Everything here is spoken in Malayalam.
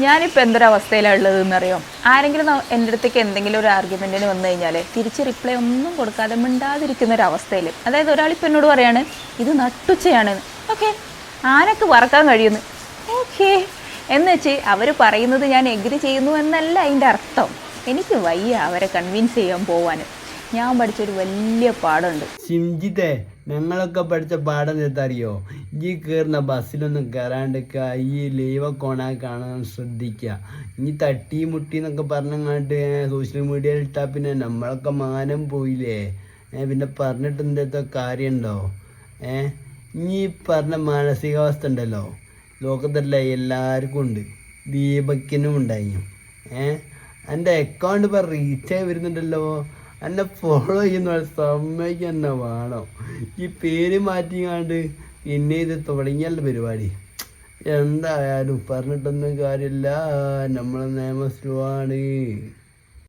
ഞാനിപ്പോൾ എന്തൊരവസ്ഥയിലാണ് ഉള്ളതെന്നറിയോ? ആരെങ്കിലും എൻ്റെ അടുത്തേക്ക് എന്തെങ്കിലും ഒരു ആർഗ്യുമെൻറ്റിന് വന്നു കഴിഞ്ഞാൽ തിരിച്ച് റിപ്ലൈ ഒന്നും കൊടുക്കാതെ മിണ്ടാതിരിക്കുന്ന ഒരു അവസ്ഥയിൽ, അതായത് ഒരാളിപ്പോൾ എന്നോട് പറയാണ് ഇത് നട്ടുച്ചയാണ്, ഓക്കെ ആനക്ക് വറക്കാൻ കഴിയുന്നു, ഓക്കെ എന്ന് വെച്ച് അവർ പറയുന്നത് ഞാൻ എഗ്രി ചെയ്യുന്നു എന്നല്ല അതിൻ്റെ അർത്ഥം. എനിക്ക് വയ്യ അവരെ കൺവിൻസ് ചെയ്യാൻ പോവാൻ. ഞാൻ പഠിച്ചൊരു വലിയ പാഠമുണ്ട്. ഷിംജിത്തെ, ഞങ്ങളൊക്കെ പഠിച്ച പാഠം എന്താറിയോ? ഈ കയറുന്ന ബസ്സിലൊന്നും കയറാണ്ടിരിക്കുക, ഈ ലൈവൊക്കെ ഓണാക്കി കാണാൻ ശ്രദ്ധിക്കുക. ഇനി തട്ടി മുട്ടി എന്നൊക്കെ പറഞ്ഞങ്ങാണ്ട് സോഷ്യൽ മീഡിയയിൽ ഇട്ടാൽ പിന്നെ നമ്മളൊക്കെ മാനം പോയില്ലേ. പിന്നെ പറഞ്ഞിട്ട് എന്തോ കാര്യമുണ്ടോ? ഇനി പറഞ്ഞ മാനസികാവസ്ഥ ഉണ്ടല്ലോ ലോകത്തല്ല എല്ലാവർക്കും ഉണ്ട്. ദീപക്കിനും ഉണ്ടായി. എൻ്റെ അക്കൗണ്ട് ഇപ്പോൾ റീച്ചായി വരുന്നുണ്ടല്ലോ. എന്നെ ഫോളോ ചെയ്യുന്ന സമ്മതിക്ക് തന്നെ വേണം. ഈ പേര് മാറ്റിങ്ങാണ്ട് പിന്നെ ഇത് തുടങ്ങിയല്ല പരിപാടി. എന്തായാലും പറഞ്ഞിട്ടൊന്നും കാര്യമില്ല, നമ്മളെ നിയമ സ്ലോ ആണ്.